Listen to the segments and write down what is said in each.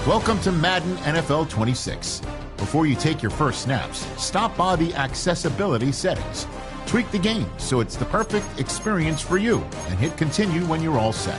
Welcome to Madden NFL 26. Before you take your first snaps, stop by the accessibility settings. Tweak the game so it's the perfect experience for you, and hit continue when you're all set.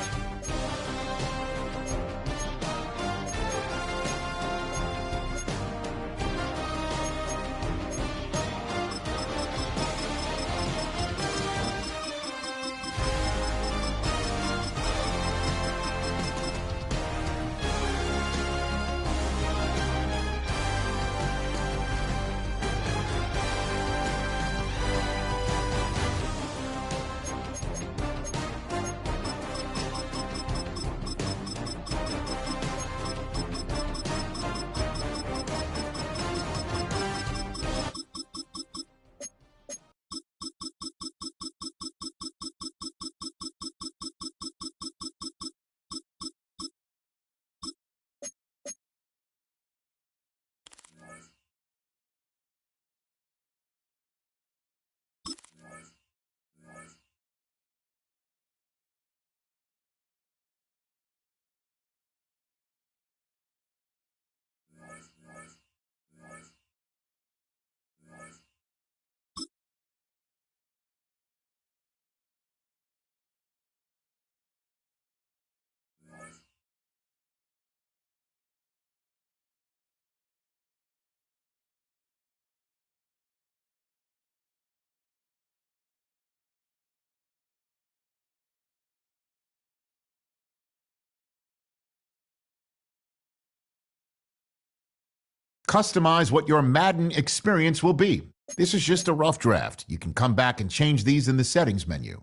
Customize what your Madden experience will be. This is just a rough draft. You can come back and change these in the settings menu.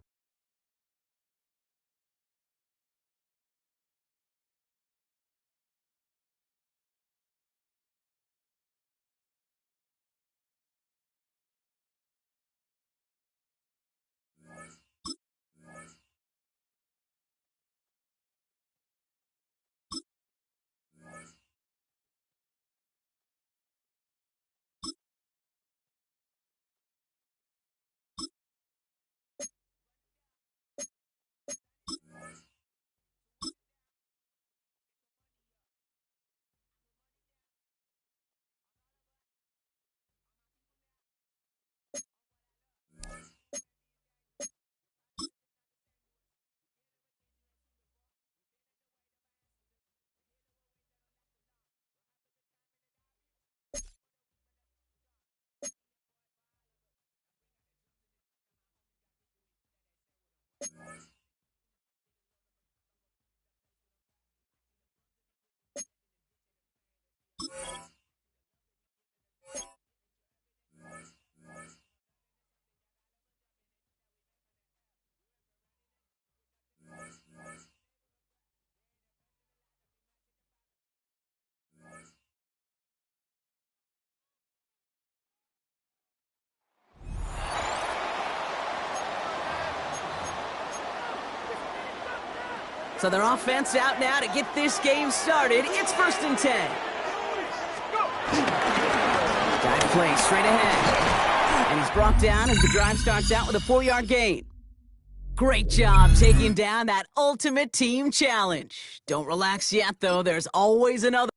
So their offense out now to get this game started. It's 1st and 10. Dive play straight ahead. And he's brought down as the drive starts out with a 4-yard gain. Great job taking down that ultimate team challenge. Don't relax yet, though. There's always another.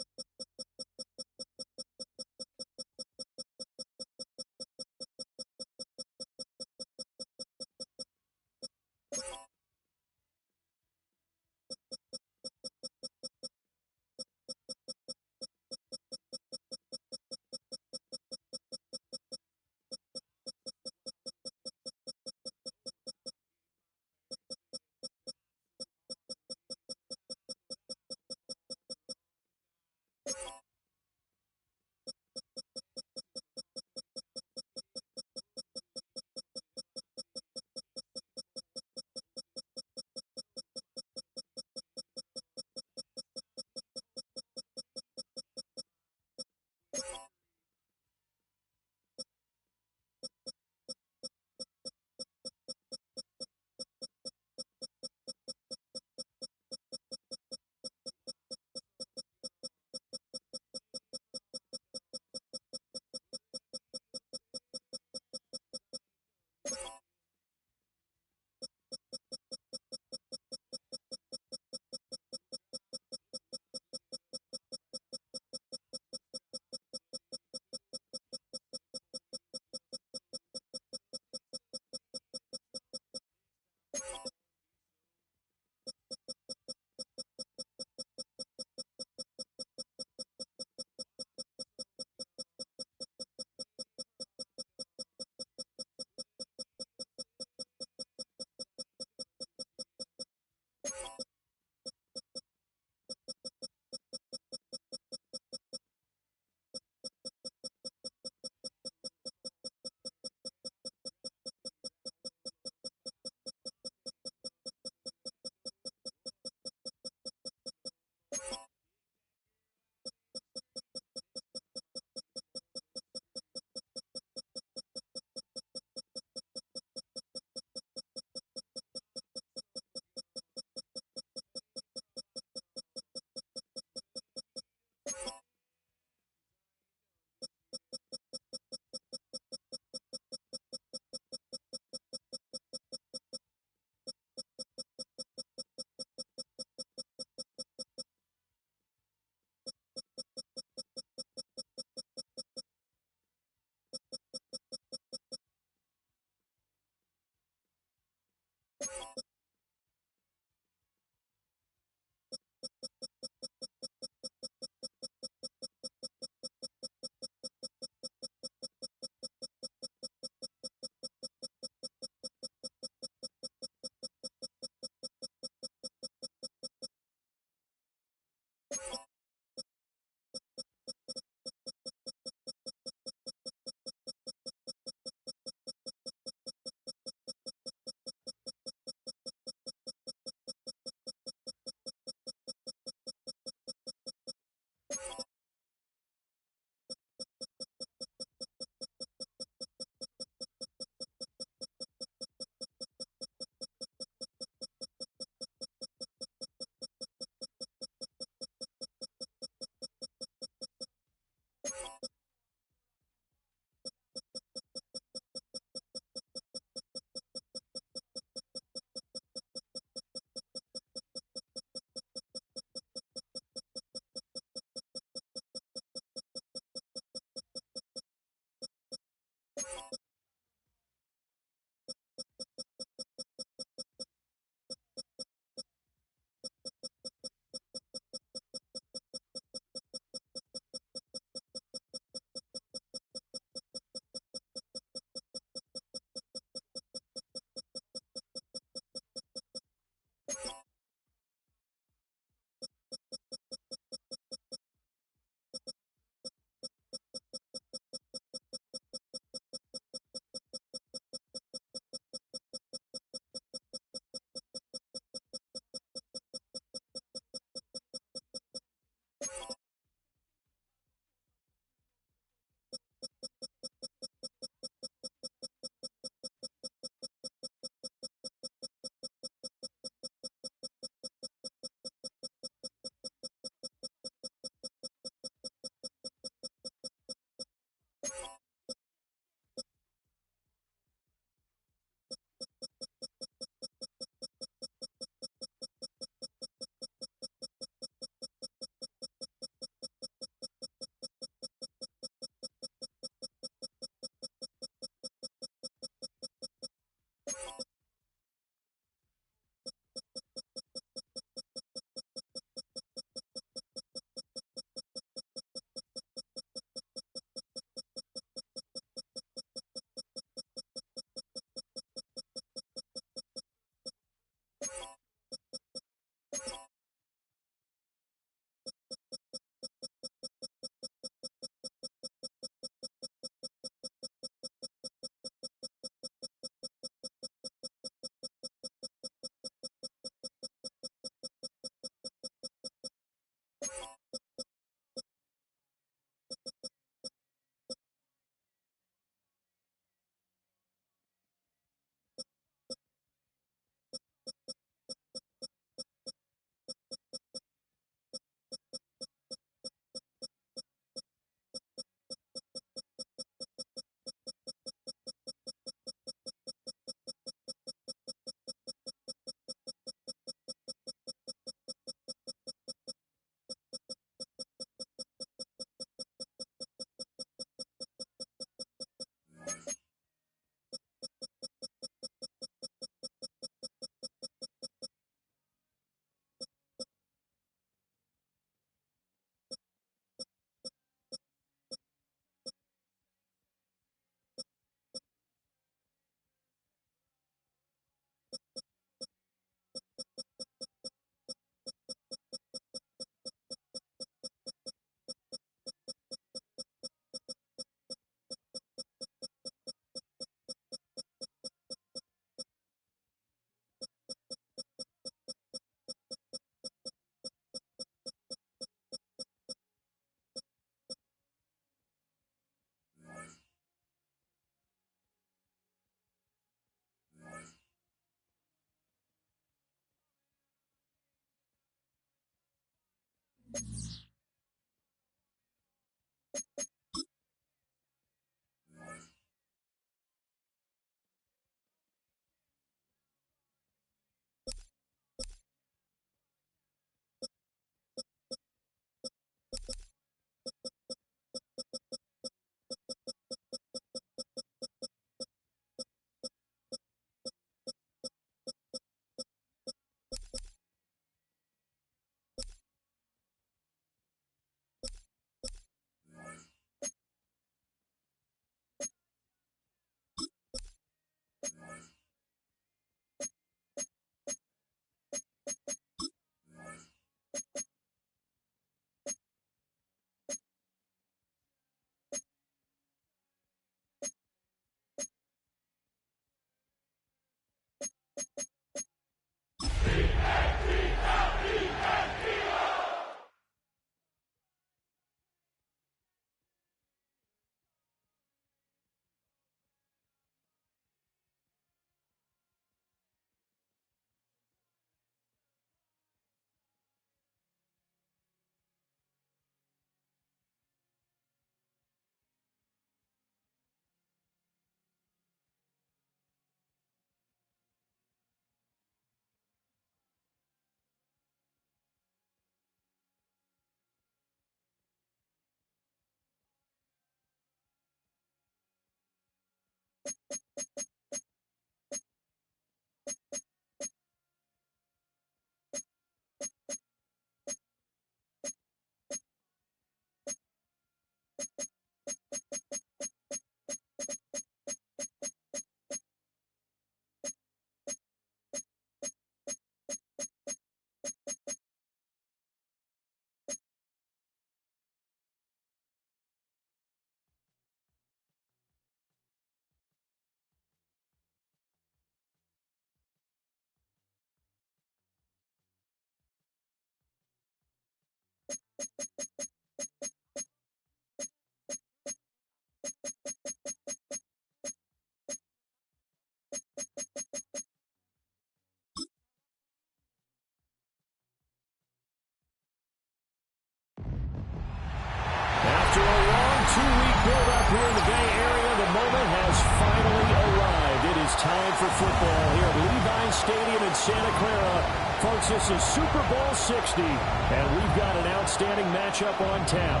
After a long two-week build-up here in the Bay Area, the moment has finally arrived. It is time for football here at Levi Stadium in Santa Clara. Folks, this is Super Bowl 60, and we've got an outstanding matchup on tap.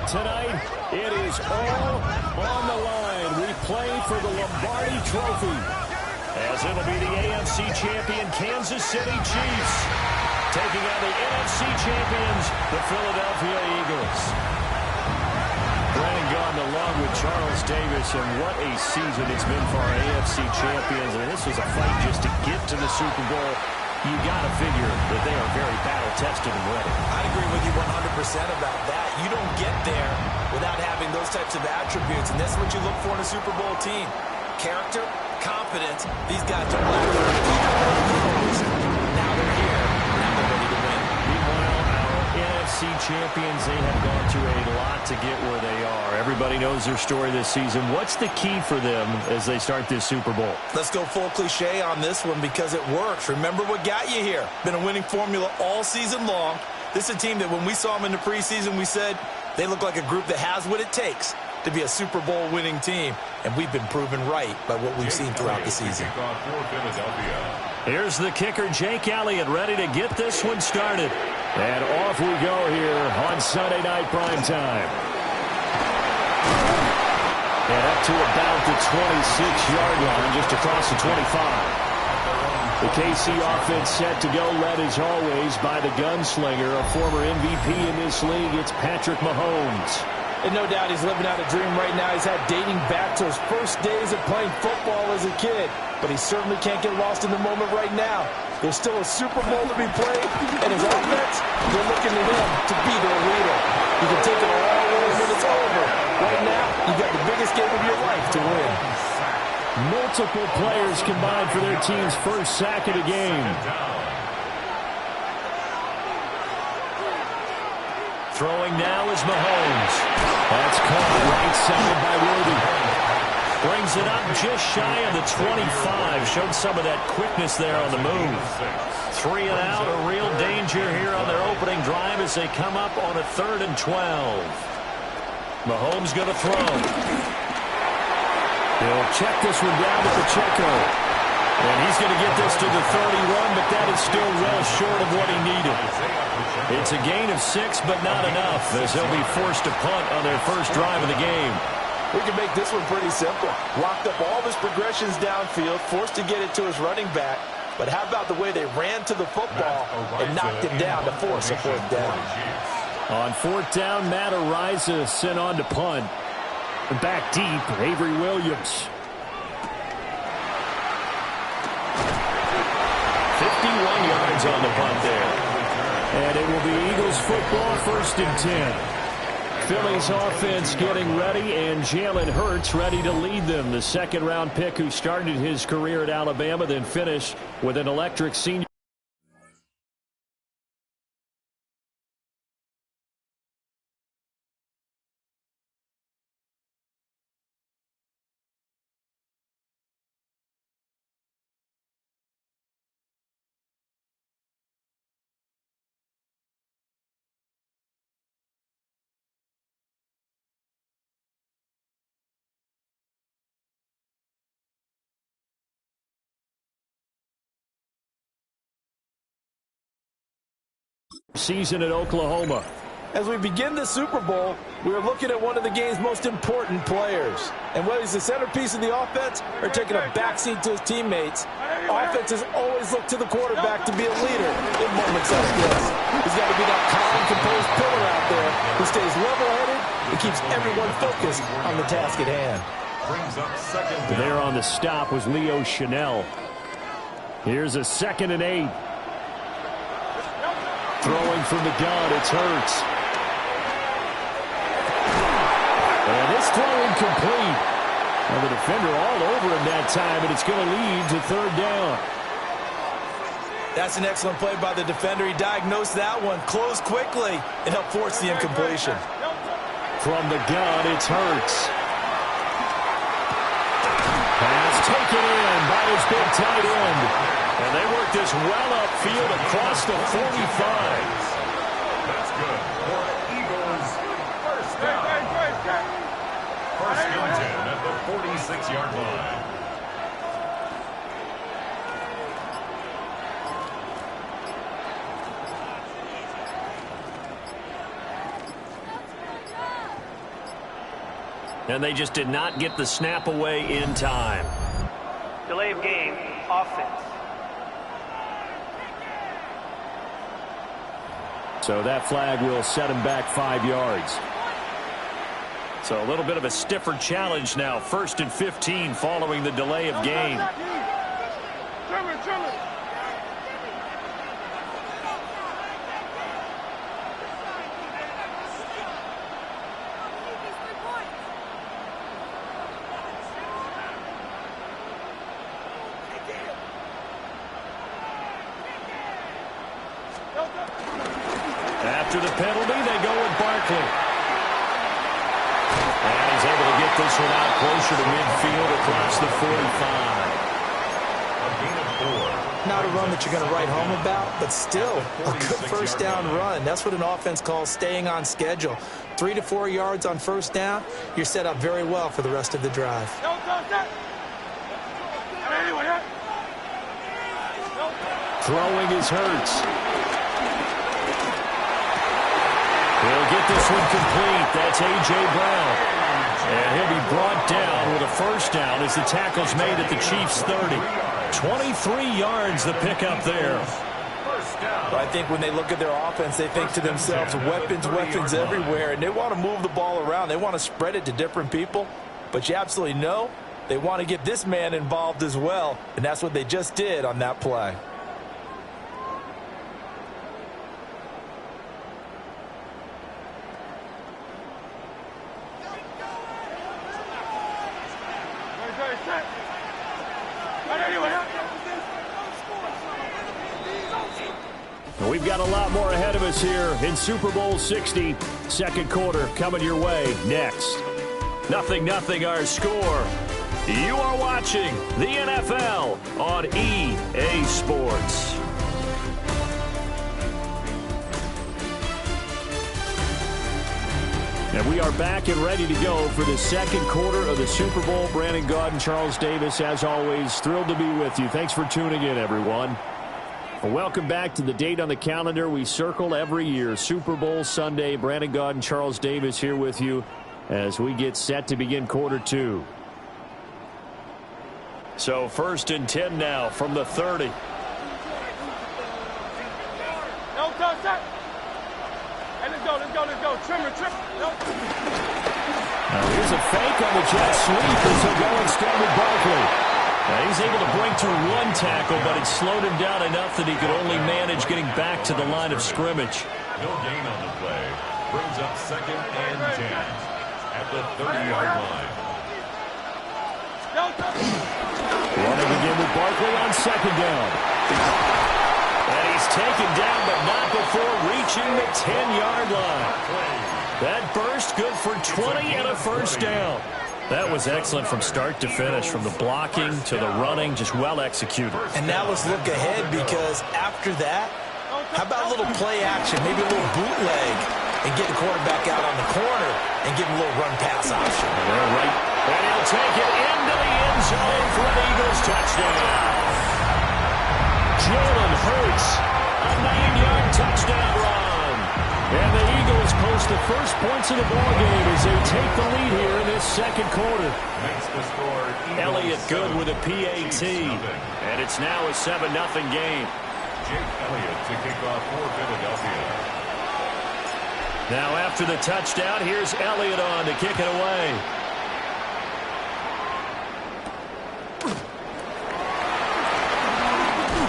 Tonight, it is all on the line. We play for the Lombardi Trophy, as it'll be the AFC champion Kansas City Chiefs taking on the NFC champions, the Philadelphia Eagles. Brennan Gaughan along with Charles Davis, and what a season it's been for our AFC champions. And this was a fight just to get to the Super Bowl. You got to figure that they are very battle-tested and ready. I'd agree with you 100% about that. You don't get there without having those types of attributes, and that's what you look for in a Super Bowl team. Character, confidence. These guys don't lack for now they're here. Now they're ready to win. Meanwhile, our NFC champions, they have gone through a lot to get where they are. Everybody knows their story this season. What's the key for them as they start this Super Bowl? Let's go full cliche on this one because it works. Remember what got you here. Been a winning formula all season long. This is a team that when we saw them in the preseason, we said they look like a group that has what it takes to be a Super Bowl winning team. And we've been proven right by what we've seen throughout the season. Here's the kicker, Jake Elliott, ready to get this one started. And off we go here on Sunday Night Primetime. And up to about the 26-yard line, just across the 25. The KC offense set to go, led as always by the gunslinger, a former MVP in this league. It's Patrick Mahomes. And no doubt he's living out a dream right now. He's had dating back to his first days of playing football as a kid. But he certainly can't get lost in the moment right now. There's still a Super Bowl to be played. And his offense, they're looking to him to be their leader. You can take it all away when it's over. Right now, you've got the biggest game of your life to win. Multiple players combined for their team's first sack of the game. Throwing now is Mahomes. That's caught right side by Worthy. Brings it up just shy of the 25. Showed some of that quickness there on the move. 3 and out, a real danger here on their opening drive as they come up on a 3rd and 12. Mahomes going to throw. He'll check this one down to Pacheco. And he's going to get this to the 31, but that is still well short of what he needed. It's a gain of 6, but not enough, as he'll be forced to punt on their first drive of the game. We can make this one pretty simple. Locked up all of his progressions downfield, forced to get it to his running back. But how about the way they ran to the football and knocked him down to force a fourth down? On fourth down, Matt Araiza sent on to punt. Back deep, Avery Williams. 51 yards on the punt there. And it will be Eagles football, 1st and 10. Philly's offense getting ready, and Jalen Hurts ready to lead them. The second-round pick who started his career at Alabama, then finished with an electric senior. Season at Oklahoma. As we begin the Super Bowl, we're looking at one of the game's most important players. And whether he's the centerpiece of the offense or taking a backseat to his teammates, offenses always look to the quarterback to be a leader in moments like this. He's got to be that calm, composed pillar out there who stays level-headed and keeps everyone focused on the task at hand. There on the stop was Leo Chanel. Here's a 2nd and 8. Throwing from the gun, it's Hurts. And this throw incomplete. Well, the defender all over him that time, and it's going to lead to 3rd down. That's an excellent play by the defender. He diagnosed that one, closed quickly, and helped force the incompletion. From the gun, it's Hurts. Pass taken in by his big tight end. And they work this well upfield across the 45. That's good for Eagles. First down. First and 10 at the 46-yard line. And they just did not get the snap away in time. Delay of game, offense. So that flag will set him back 5 yards. So a little bit of a stiffer challenge now. 1st and 15 following the delay of game. After the penalty, they go with Barkley. And he's able to get this one out closer to midfield across the 45. A gain of 4. Not a run that you're going to write home about, but still a good first down run. That's what an offense calls staying on schedule. 3 to 4 yards on first down, you're set up very well for the rest of the drive. Throwing is Hurts. He'll get this one complete. That's A.J. Brown. And he'll be brought down with a first down as the tackle's made at the Chiefs' 30. 23 yards the pickup there. But I think when they look at their offense, they think to themselves, weapons everywhere, and they want to move the ball around. They want to spread it to different people. But you absolutely know they want to get this man involved as well, and that's what they just did on that play. We've got a lot more ahead of us here in Super Bowl 60. Second quarter coming your way next. 0-0 our score. You are watching the NFL on EA Sports. And we are back and ready to go for the second quarter of the Super Bowl. Brandon Gaud and Charles Davis, as always, thrilled to be with you. Thanks for tuning in, everyone. Well, welcome back to the date on the calendar we circle every year, Super Bowl Sunday. Brandon Gaud and Charles Davis here with you as we get set to begin quarter two. So 1st and 10 now from the 30. Now here's a fake on the jet sweep as he'll go instead with Barkley. Now he's able to break through one tackle, but it slowed him down enough that he could only manage getting back to the line of scrimmage. No gain on the play. Brings up 2nd and 10 at the 30-yard line. Running again with Barkley on 2nd down. And he's taken down, but not before reaching the 10-yard line. That burst good for 20 and a 1st down. That was excellent from start to finish, from the blocking to the running, just well executed. And now let's look ahead, because after that, how about a little play action, maybe a little bootleg, and get the quarterback out on the corner and give him a little run-pass option. And they're right. And he'll take it into the end zone for an Eagles touchdown. Jalen Hurts, a 9-yard touchdown run. And the Eagles post the first points of the ballgame as they take the lead here in this second quarter. Makes the score Elliott good with a PAT. And it's now a 7-0 game. Jake Elliott to kick off for Philadelphia. Now after the touchdown, here's Elliott on to kick it away.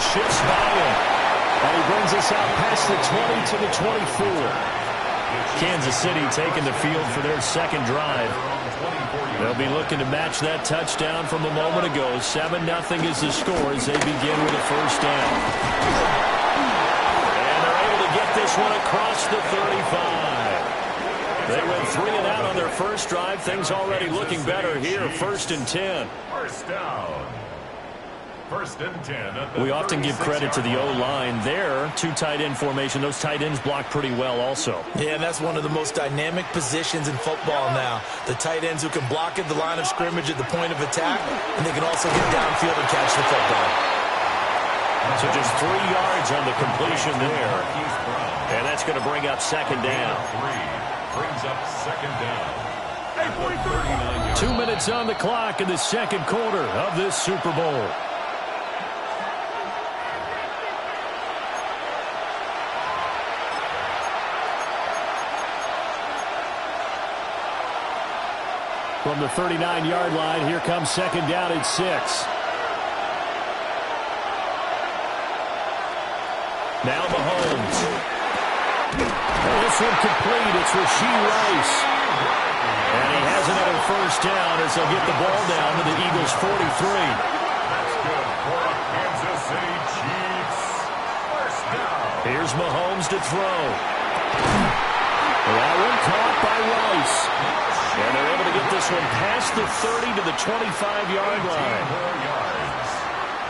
Shifts by him. And he brings us out past the 20 to the 24. Kansas City taking the field for their second drive. They'll be looking to match that touchdown from a moment ago. 7-0 is the score as they begin with a 1st down. And they're able to get this one across the 35. They went 3 and out on their first drive. Things already looking better here. 1st and 10. 1st down. 1st and 10. We often give credit to the O-line there. 2 tight end formation. Those tight ends block pretty well also. Yeah, and that's one of the most dynamic positions in football now. The tight ends who can block at the line of scrimmage at the point of attack, and they can also get downfield and catch the football. So just 3 yards on the completion there. And that's going to bring up 2nd down. Brings up 2nd down. 2 minutes on the clock in the second quarter of this Super Bowl. From the 39-yard line, here comes 2nd down and 6. Now Mahomes. And this one complete. It's Rashee Rice. And he has another 1st down as they'll get the ball down to the Eagles' 43. That's good for the Kansas City Chiefs. 1st down. Here's Mahomes to throw. That one caught by Rice. And they're able to get this one past the 30 to the 25-yard line. 18 more yards.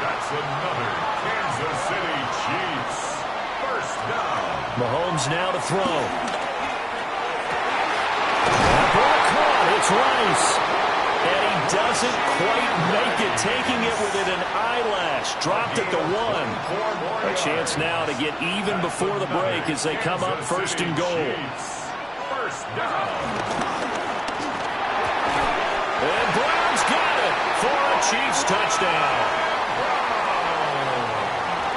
That's another Kansas City Chiefs. 1st down. Mahomes now to throw. That ball caught. It's Rice. And he doesn't quite make it, taking it within an eyelash. Dropped at the 1. A chance now to get even before the break as they come up 1st and goal. 1st down. And Brown's got it for a Chiefs touchdown.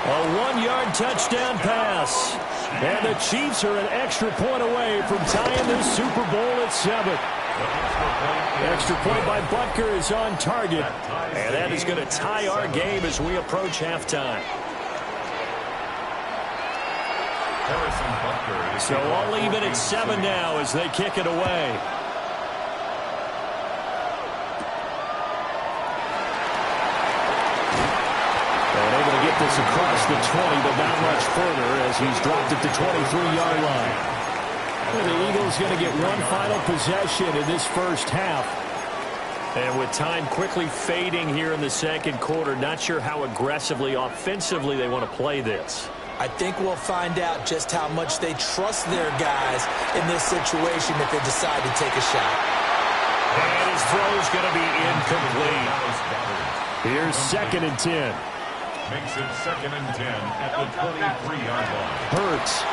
A 1-yard touchdown pass. And the Chiefs are an extra point away from tying this Super Bowl at 7. Extra point by Butker is on target. And that is going to tie our game as we approach halftime. So all even at 7 now as they kick it away. This across the 20, but not much further as he's dropped at the 23-yard line. And the Eagles going to get one final possession in this first half. And with time quickly fading here in the second quarter, not sure how aggressively, offensively they want to play this. I think we'll find out just how much they trust their guys in this situation if they decide to take a shot. And his throw's going to be incomplete. Here's 2nd and 10. Makes it 2nd and 10 at the 23-yard line. Hurts.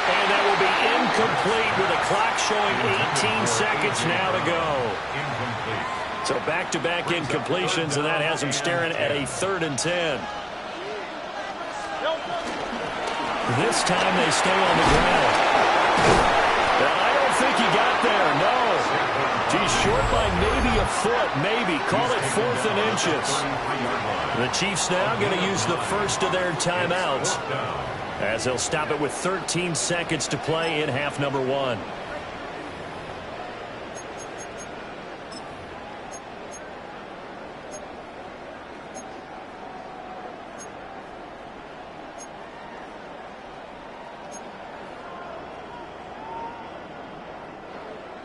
And that will be incomplete with the clock showing 18 seconds now to go. Incomplete. So back-to-back incompletions, and that has him staring at a 3rd and 10. This time they stay on the ground. Well, I don't think he got there, no. He's short by maybe a foot, maybe. Call it 4th and inches. The Chiefs now going to use the first of their timeouts, as they'll stop it with 13 seconds to play in half number 1.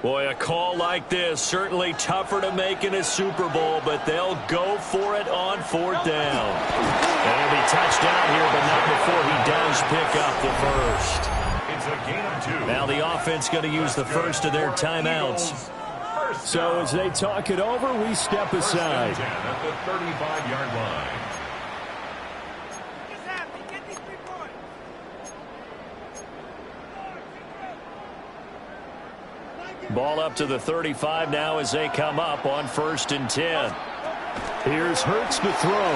Boy, a call like this, certainly tougher to make in a Super Bowl, but they'll go for it on 4th down. And he'll be touched down here, but not before he does pick up the first. It's a gain of 2. Now the offense going to use the first of their timeouts. So as they talk it over, we step aside. 1st and 10 at the 35-yard line. Ball up to the 35 now as they come up on 1st and 10. Here's Hurts to throw.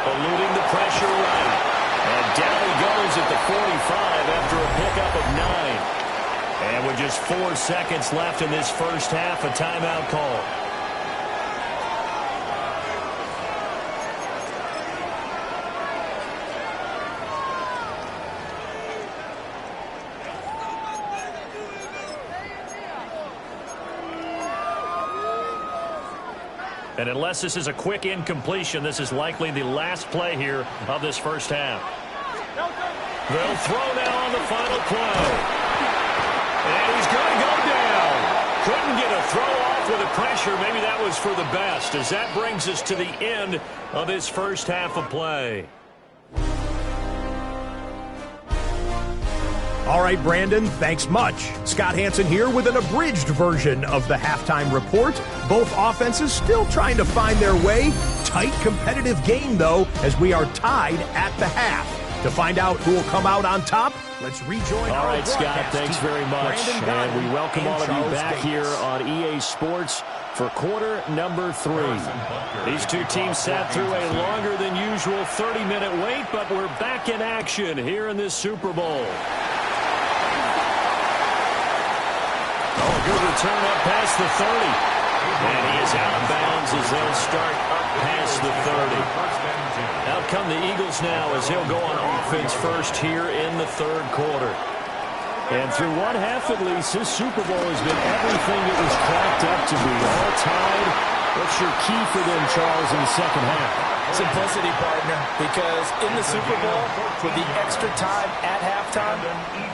Eluding the pressure right. And down he goes at the 45 after a pickup of 9. And with just 4 seconds left in this first half, a timeout call. And unless this is a quick incompletion, this is likely the last play here of this first half. They'll throw now on the final play. And he's going to go down. Couldn't get a throw off with the pressure. Maybe that was for the best, as that brings us to the end of this first half of play. All right, Brandon, thanks much. Scott Hansen here with an abridged version of the halftime report. Both offenses still trying to find their way. Tight, competitive game, though, as we are tied at the half. To find out who will come out on top, let's rejoin All our right, Scott, broadcast thanks team. very much. And we welcome all of you back here on EA Sports for quarter number 3. These two teams sat through a longer than usual 30-minute wait, but we're back in action here in this Super Bowl. Oh, good return up past the 30. And he is out of bounds as they'll start up past the 30. Out come the Eagles now as they'll go on offense first here in the 3rd quarter. And through one half at least, this Super Bowl has been everything it was cracked up to be. All tied. What's your key for them, Charles, in the second half? Simplicity, partner, because in the Super Bowl, with the extra time at halftime,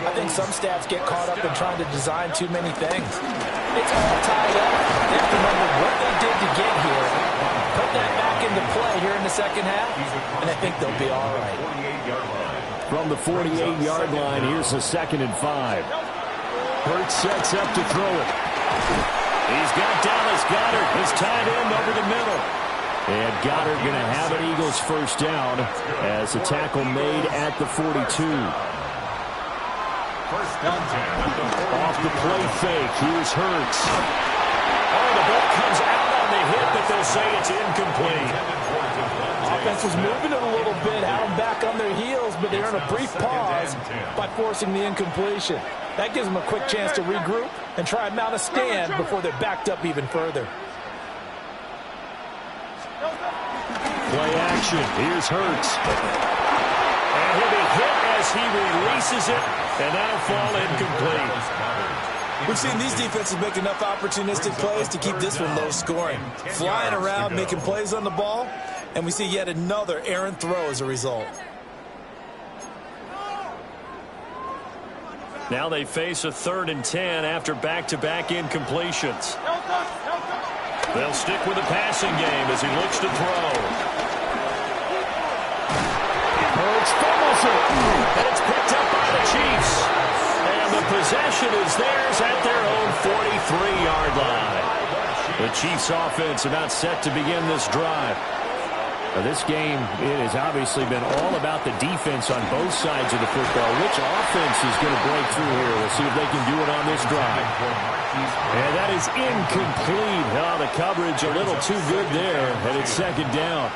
I think some staffs get caught up in trying to design too many things. It's all tied up. They have to remember what they did to get here, put that back into play here in the second half, and I think they'll be all right. From the 48-yard line, here's the 2nd and 5. Hurts sets up to throw it. He's got Dallas Goedert, his tight end over the middle. And Goddard going to have an Eagles first down as a tackle made at the 42. 1st and 10. Off the play fake, here's Hurts. Oh, the ball comes out on the hit, but they'll say it's incomplete. Offense was moving it a little bit, had them back on their heels, but they earn a brief pause by forcing the incompletion. That gives them a quick chance to regroup and try and mount a stand before they're backed up even further. Play action. Here's Hurts. And he'll be hit as he releases it, and that'll fall incomplete. We've seen these defenses make enough opportunistic plays to keep this one low scoring. Flying around, making plays on the ball, and we see yet another errant throw as a result. Now they face a 3rd and 10 after back-to-back incompletions. They'll stick with the passing game as he looks to throw. Hurts fumbles it, and it's picked up by the Chiefs. And the possession is theirs at their own 43-yard line. The Chiefs offense about set to begin this drive. Now, this game, it has obviously been all about the defense on both sides of the football. Which offense is going to break through here? We'll see if they can do it on this drive. And that is incomplete. Oh, the coverage a little too good there, and it's second down.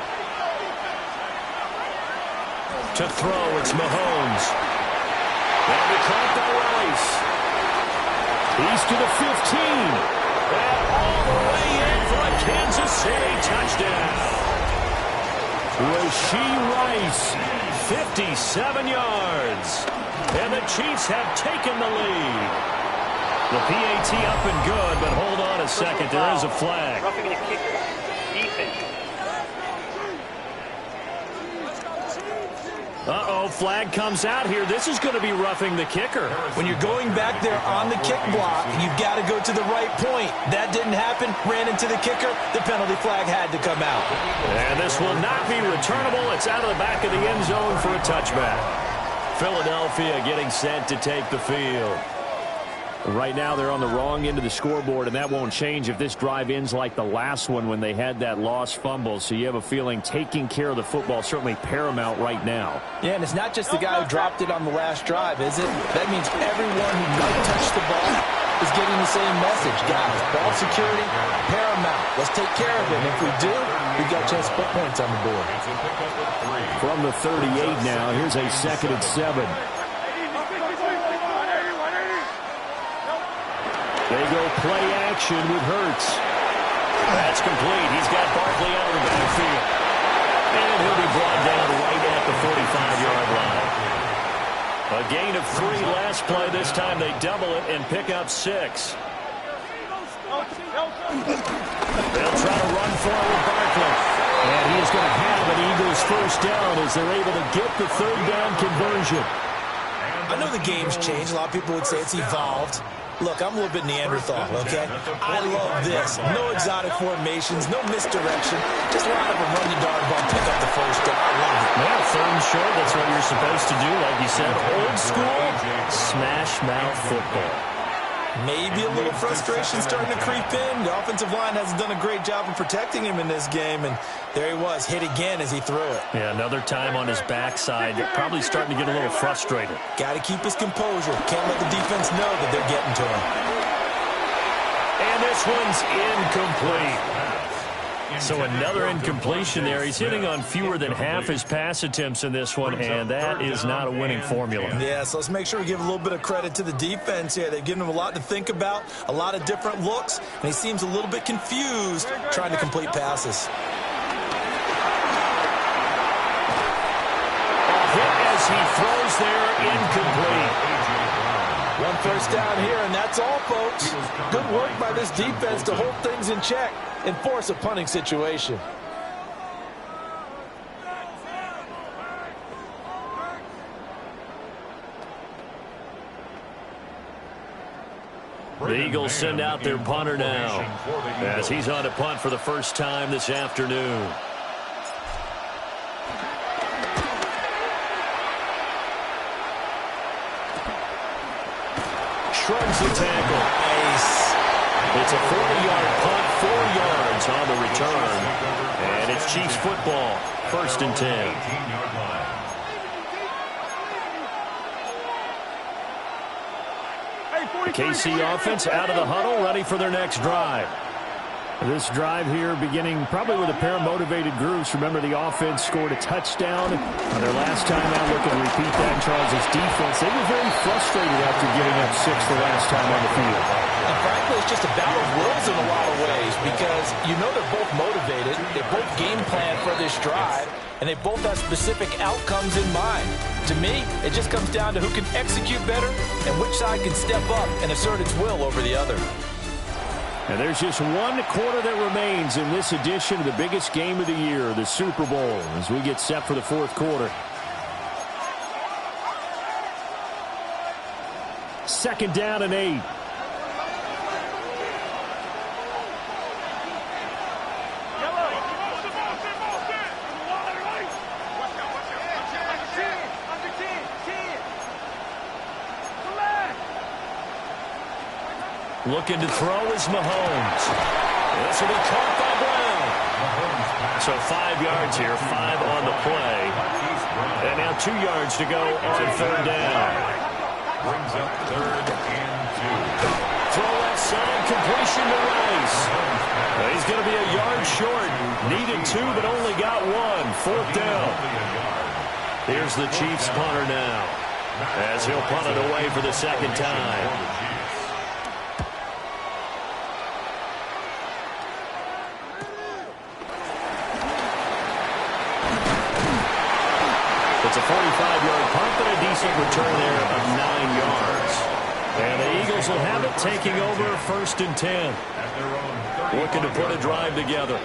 To throw, it's Mahomes. And we caught by Rice. He's to the 15. And all the way in for a Kansas City touchdown. Rashee Rice, 57 yards. And the Chiefs have taken the lead. The PAT up and good, but hold on a second. There is a flag. Roughing the kicker. Defense. Uh-oh, flag comes out here. This is going to be roughing the kicker. When you're going back there on the kick block, you've got to go to the right point. That didn't happen. Ran into the kicker. The penalty flag had to come out. And this will not be returnable. It's out of the back of the end zone for a touchback. Philadelphia getting set to take the field. Right now, they're on the wrong end of the scoreboard, and that won't change if this drive ends like the last one when they had that lost fumble. So you have a feeling taking care of the football certainly paramount right now. Yeah, and it's not just the guy who dropped it on the last drive, is it? That means everyone who might touch the ball is getting the same message. Guys, ball security, paramount. Let's take care of it. And if we do, we've got a chance to put points on the board. From the 38 now, here's a 2nd and 7. They go play action with Hurts. That's complete. He's got Barkley out of the backfield. And he'll be brought down right at the 45-yard line. A gain of 3 last play. This time they double it and pick up 6. They'll try to run for it with Barkley. And he is going to have an Eagles first down as they're able to get the 3rd down conversion. I know the game's changed. A lot of people would say it's evolved. Look, I'm a little bit Neanderthal, okay? I love this. No exotic formations, no misdirection. Just line up and run the darn ball, pick up the first down. I love it. Well, 3rd and short, that's what you're supposed to do. Like you said, old school, smash mouth football. Maybe a little frustration starting to creep in. The offensive line hasn't done a great job of protecting him in this game, and there he was, hit again as he threw it. Yeah, another time on his backside. Probably starting to get a little frustrated. Got to keep his composure. Can't let the defense know that they're getting to him. And this one's incomplete. So another incompletion there. He's hitting on fewer than half his pass attempts in this one, and that is not a winning formula. Yeah, so let's make sure we give a little bit of credit to the defense here. They've given him a lot to think about, a lot of different looks, and he seems a little bit confused trying to complete passes. Hit as he throws there, incomplete. 1 first down here, and that's all, folks. Good work by this defense to hold things in check and force a punting situation. The Eagles send out their punter now as he's on to punt for the first time this afternoon. Shrugs the tackle. Nice. It's a 40-yard punt, 4 yards on the return. And it's Chiefs football, 1st and 10. The KC offense out of the huddle, ready for their next drive. This drive here beginning probably with a pair of motivated groups. Remember, the offense scored a touchdown on their last time out. Looking to repeat that in Charles' defense. They were very frustrated after giving up 6 the last time on the field. And frankly, it's just a battle of wills in a lot of ways because you know they're both motivated. They both game plan for this drive, and they both have specific outcomes in mind. To me, it just comes down to who can execute better and which side can step up and assert its will over the other. And there's just 1 quarter that remains in this edition of the biggest game of the year, the Super Bowl, as we get set for the 4th quarter. 2nd down and 8. Looking to throw is Mahomes. This will be caught by Brown. So 5 yards here, 5 on the play. And now 2 yards to go on third down. Brings up 3rd and 2. Throw left side, completion to Rice. He's going to be a yard short. Needed 2, but only got 1. 4th down. Here's the Chiefs punter now, as he'll punt it away for the second time. It's a 45-yard punt, but a decent return there of 9 yards. And the Eagles will have it, taking over 1st and 10. Looking to put a drive together.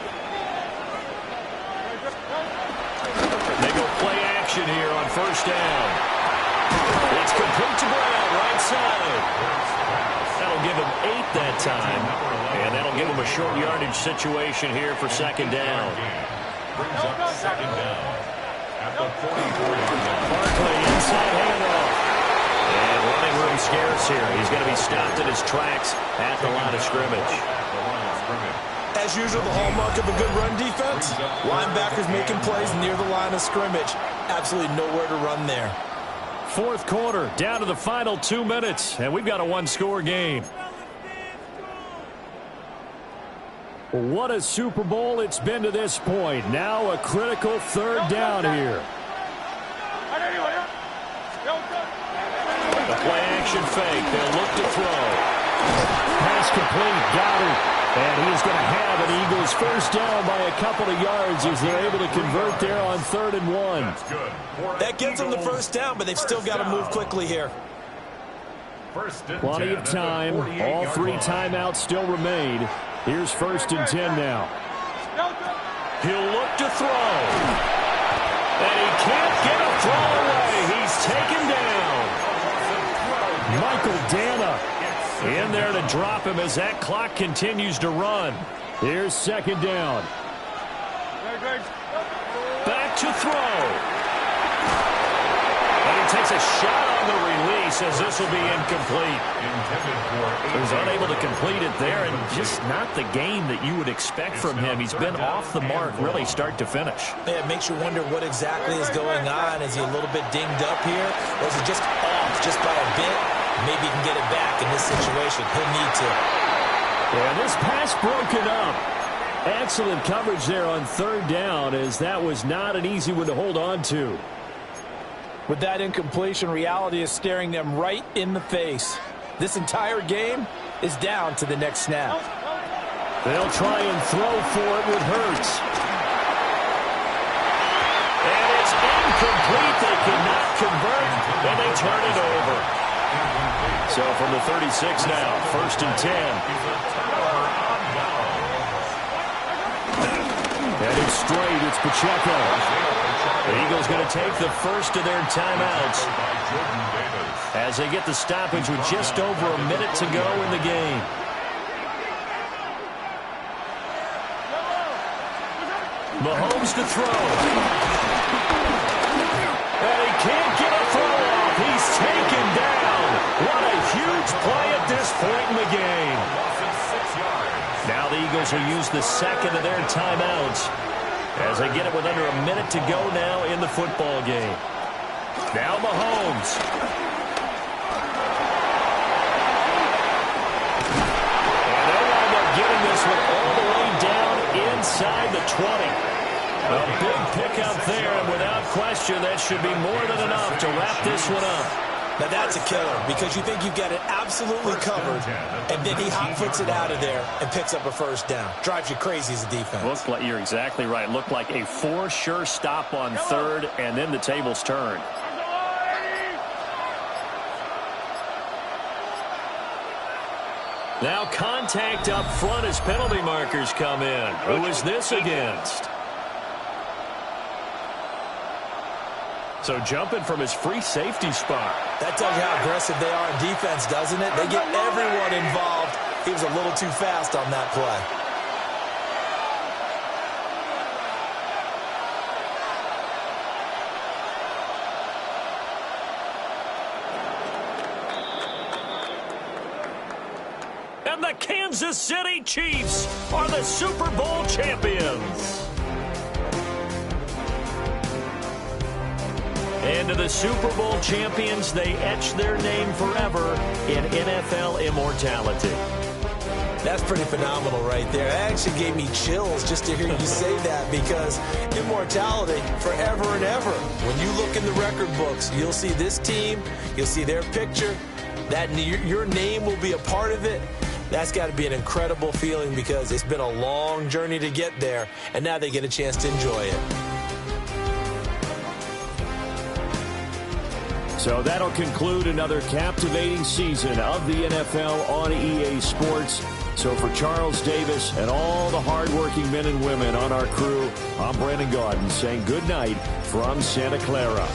They go play action here on 1st down. It's complete to Brown, right side. That'll give him 8 that time. And that'll give him a short yardage situation here for 2nd down. Brings up 2nd down. At the 44-yard line. Barkley inside handoff. And running room scarce here. He's going to be stopped in his tracks at the line of scrimmage. As usual, the hallmark of a good run defense, linebackers making plays near the line of scrimmage. Absolutely nowhere to run there. 4th quarter, down to the final 2 minutes, and we've got a 1-score game. What a Super Bowl it's been to this point. Now a critical 3rd down here. The play action fake. They'll look to throw. Pass complete. Got it. And he's going to have an Eagles 1st down by a couple of yards as they're able to convert there on 3rd and 1. That's good. That gets them the 1st down, but they've still got to move quickly here. Plenty of time. All 3 timeouts still remain. Here's 1st and 10 now. He'll look to throw. And he can't get a throw away. He's taken down. Michael Dana in there to drop him as that clock continues to run. Here's 2nd down. Back to throw. And he takes a shot on the release as this will be incomplete. He's unable to complete it there, and just not the game that you would expect from him. He's been off the mark really start to finish. Yeah, it makes you wonder what exactly is going on. Is he a little bit dinged up here, or is he just off just by a bit? Maybe he can get it back in this situation. He'll need to. Yeah, this pass broken up. Excellent coverage there on 3rd down, as that was not an easy one to hold on to. With that incompletion, reality is staring them right in the face. This entire game is down to the next snap. They'll try and throw for it with Hurts. And it's incomplete. They cannot convert, and they turn it over. So from the 36 now, 1st and 10. Headed straight, it's Pacheco. The Eagles going to take the first of their timeouts as they get the stoppage with just over a minute to go in the game. Mahomes to throw. And he can't get a throw off. He's taken down. What a huge play at this point in the game. Now the Eagles will use the second of their timeouts as they get it with under a minute to go now in the football game. Now Mahomes. And they'll wind up getting this one all the way down inside the 20. A big pickup there, and without question, that should be more than enough to wrap this one up. Now that's a killer, because you think you've got it absolutely covered, and then he hot-foots it out of there and picks up a 1st down. Drives you crazy as a defense. Looks like you're exactly right. Looked like a for-sure stop on 3rd, and then the tables turned. Now contact up front as penalty markers come in. Who is this against? So jumping from his free safety spot. That tells you how aggressive they are in defense, doesn't it? They get everyone involved. He was a little too fast on that play. and the Kansas City Chiefs are the Super Bowl champions. And to the Super Bowl champions, they etch their name forever in NFL immortality. That's pretty phenomenal right there. It actually gave me chills just to hear you say that, because immortality forever and ever. When you look in the record books, you'll see this team, you'll see their picture, that your name will be a part of it. That's got to be an incredible feeling, because it's been a long journey to get there, and now they get a chance to enjoy it. So that'll conclude another captivating season of the NFL on EA Sports. So for Charles Davis and all the hardworking men and women on our crew, I'm Brandon Gaudin saying good night from Santa Clara.